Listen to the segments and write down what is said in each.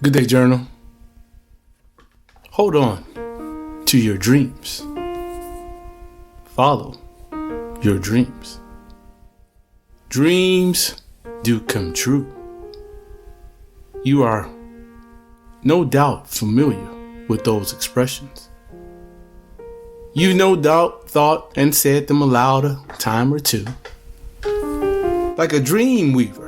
Good day, journal. Hold on to your dreams. Follow your dreams. Dreams do come true. You are no doubt familiar with those expressions. You no doubt thought and said them aloud a time or two. Like a dream weaver,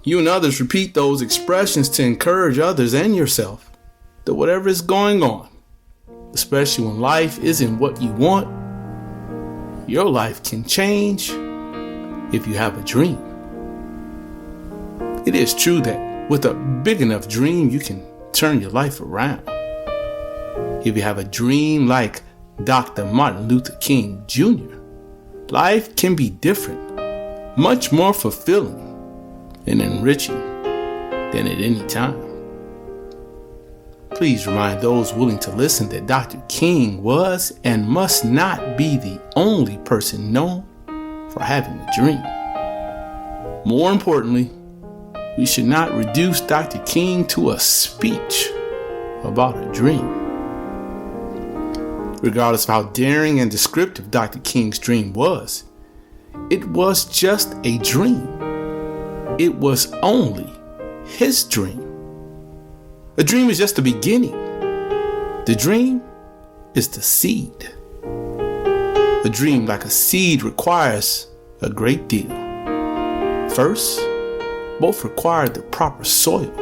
you and others repeat those expressions to encourage others and yourself that whatever is going on, especially when life isn't what you want, your life can change if you have a dream. It is true that with a big enough dream, you can turn your life around. If you have a dream like Dr. Martin Luther King Jr., life can be different, much more fulfilling and enriching than at any time. Please remind those willing to listen that Dr. King was and must not be the only person known for having a dream. More importantly, we should not reduce Dr. King to a speech about a dream. Regardless of how daring and descriptive Dr. King's dream was, it was just a dream. It was only his dream. A dream is just the beginning. The dream is the seed. A dream, like a seed, requires a great deal. First, both require the proper soil.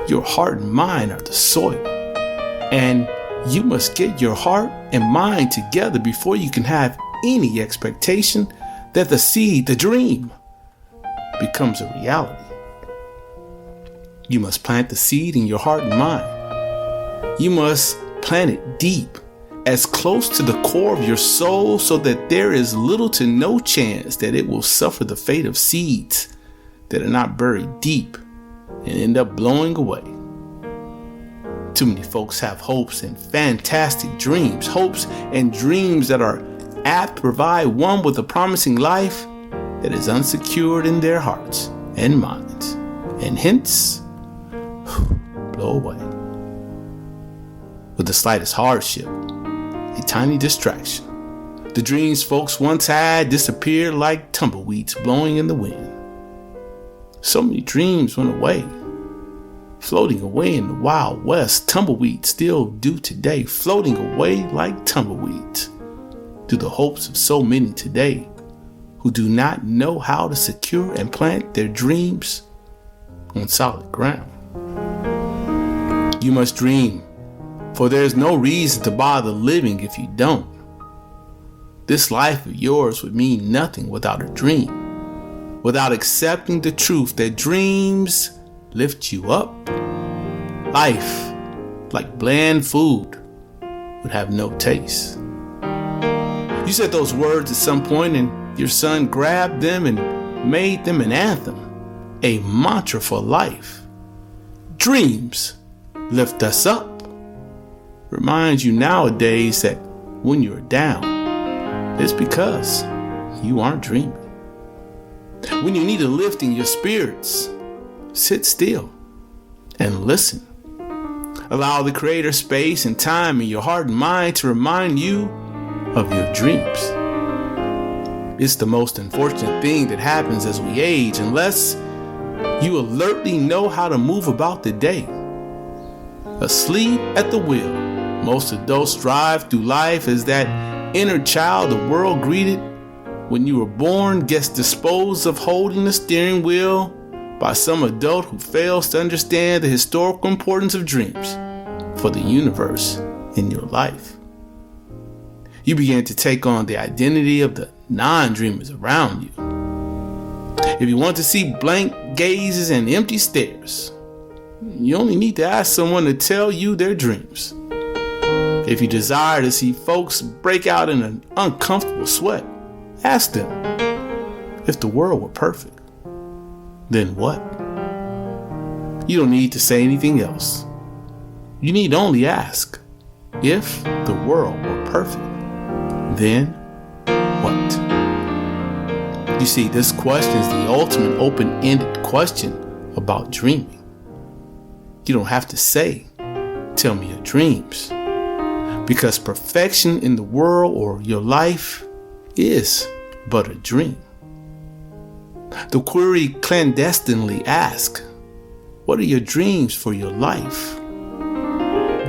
Your heart and mind are the soil. And you must get your heart and mind together before you can have any expectation that the seed, the dream, becomes a reality. You must plant the seed in your heart and mind. You must plant it deep, as close to the core of your soul, so that there is little to no chance that it will suffer the fate of seeds that are not buried deep and end up blowing away. Too many folks have hopes and fantastic dreams, hopes and dreams that are apt to provide one with a promising life that is unsecured in their hearts and minds, and hence blow away. With the slightest hardship, a tiny distraction, the dreams folks once had disappeared like tumbleweeds blowing in the wind. So many dreams went away, floating away in the Wild West. Tumbleweeds still do today, floating away like tumbleweeds to the hopes of so many today who do not know how to secure and plant their dreams on solid ground. You must dream, for there is no reason to bother living if you don't. This life of yours would mean nothing without a dream, without accepting the truth that dreams lift you up. Life, like bland food, would have no taste. You said those words at some point and your son grabbed them and made them an anthem, a mantra for life. Dreams lift us up. Reminds you nowadays that when you're down, it's because you aren't dreaming. When you need a lift in your spirits, sit still and listen. Allow the Creator space and time in your heart and mind to remind you of your dreams. It's the most unfortunate thing that happens as we age, unless you alertly know how to move about the day. Asleep at the wheel, most adults drive through life as that inner child the world greeted when you were born gets disposed of holding the steering wheel by some adult who fails to understand the historical importance of dreams for the universe in your life. You begin to take on the identity of the non-dreamers around you. If you want to see blank gazes and empty stares, you only need to ask someone to tell you their dreams. If you desire to see folks break out in an uncomfortable sweat, ask them if the world were perfect. Then what? You don't need to say anything else. You need only ask, if the world were perfect, then what? You see, this question is the ultimate open-ended question about dreaming. You don't have to say, "Tell me your dreams," because perfection in the world or your life is but a dream. The query clandestinely asks, what are your dreams for your life?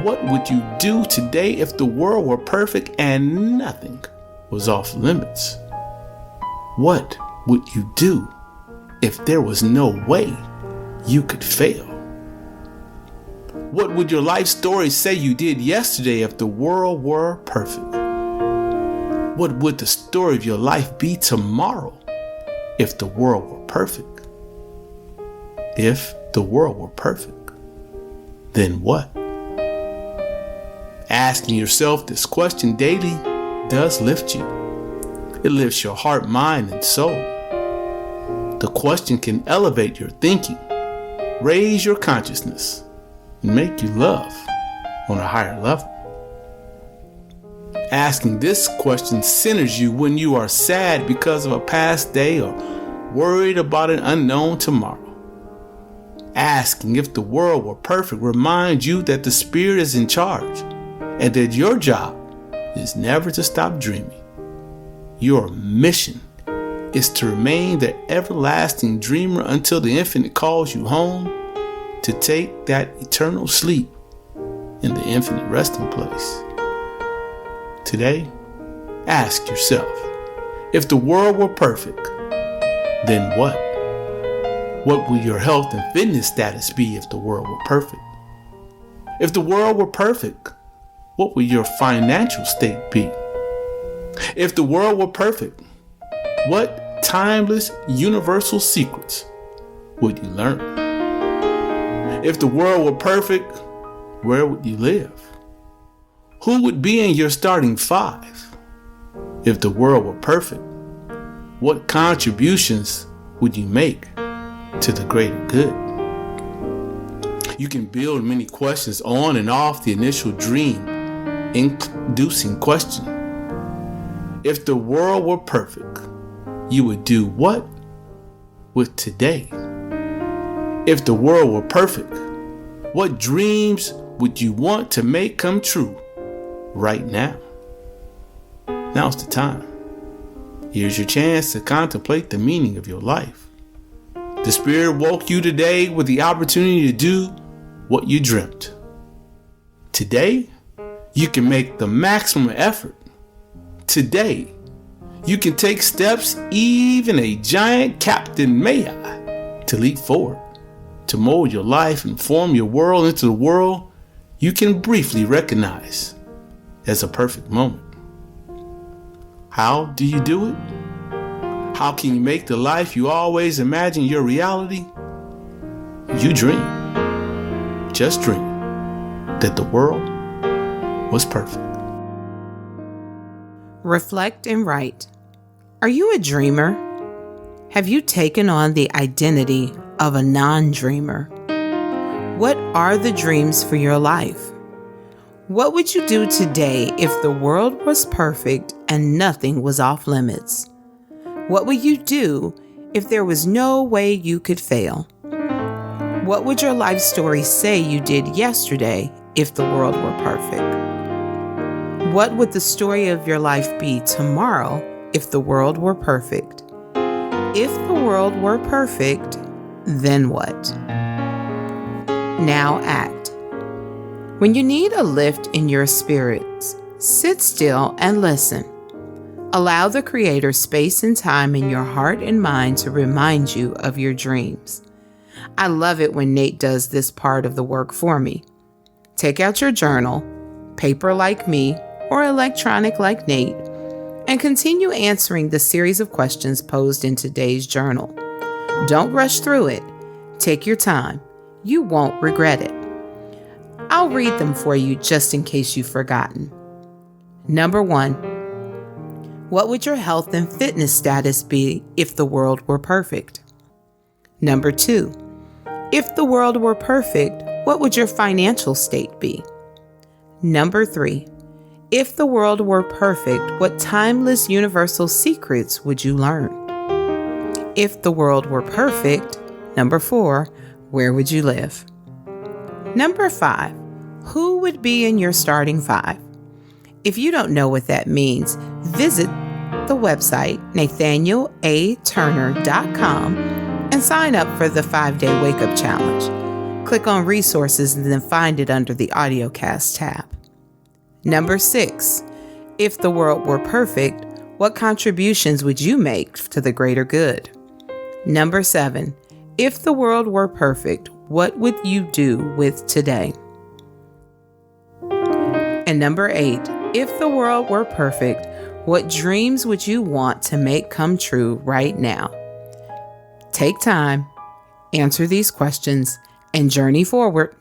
What would you do today if the world were perfect and nothing was off limits? What would you do if there was no way you could fail? What would your life story say you did yesterday if the world were perfect? What would the story of your life be tomorrow if the world were perfect? If the world were perfect, then what? Asking yourself this question daily does lift you. It lifts your heart, mind, and soul. The question can elevate your thinking, raise your consciousness, and make you love on a higher level. Asking this question centers you when you are sad because of a past day or worried about an unknown tomorrow. Asking if the world were perfect reminds you that the Spirit is in charge and that your job is never to stop dreaming. Your mission is to remain the everlasting dreamer until the infinite calls you home to take that eternal sleep in the infinite resting place. Today, ask yourself, if the world were perfect, then what? What would your health and fitness status be if the world were perfect? If the world were perfect, what would your financial state be? If the world were perfect, what timeless universal secrets would you learn? If the world were perfect, where would you live? Who would be in your starting five? If the world were perfect, what contributions would you make to the greater good? You can build many questions on and off the initial dream-inducing question. If the world were perfect, you would do what with today? If the world were perfect, what dreams would you want to make come true right now? Now's the time. Here's your chance to contemplate the meaning of your life. The Spirit woke you today with the opportunity to do what you dreamt. Today, you can make the maximum effort. Today, you can take steps even a giant captain may have to leap forward, to mold your life and form your world into the world you can briefly recognize as a perfect moment. How do you do it? How can you make the life you always imagine your reality? You dream. Just dream that the world was perfect. Reflect and write. Are you a dreamer? Have you taken on the identity of a non-dreamer? What are the dreams for your life? What would you do today if the world was perfect and nothing was off limits? What would you do if there was no way you could fail? What would your life story say you did yesterday if the world were perfect? What would the story of your life be tomorrow if the world were perfect? If the world were perfect, then what? Now act. When you need a lift in your spirits, sit still and listen. Allow the Creator space and time in your heart and mind to remind you of your dreams. I love it when Nate does this part of the work for me. Take out your journal, paper like me, or electronic like Nate, and continue answering the series of questions posed in today's journal. Don't rush through it. Take your time. You won't regret it. I'll read them for you just in case you've forgotten. Number 1. What would your health and fitness status be if the world were perfect? Number 2. If the world were perfect, what would your financial state be? Number 3. If the world were perfect, what timeless universal secrets would you learn? If the world were perfect, number 4, where would you live? Number 5, who would be in your starting 5? If you don't know what that means, visit the website nathanielaturner.com and sign up for the 5-day Wake Up Challenge. Click on resources and then find it under the audiocast tab. Number 6, if the world were perfect, what contributions would you make to the greater good? Number 7, if the world were perfect, what would you do with today? And number 8, if the world were perfect, what dreams would you want to make come true right now? Take time, answer these questions, and journey forward.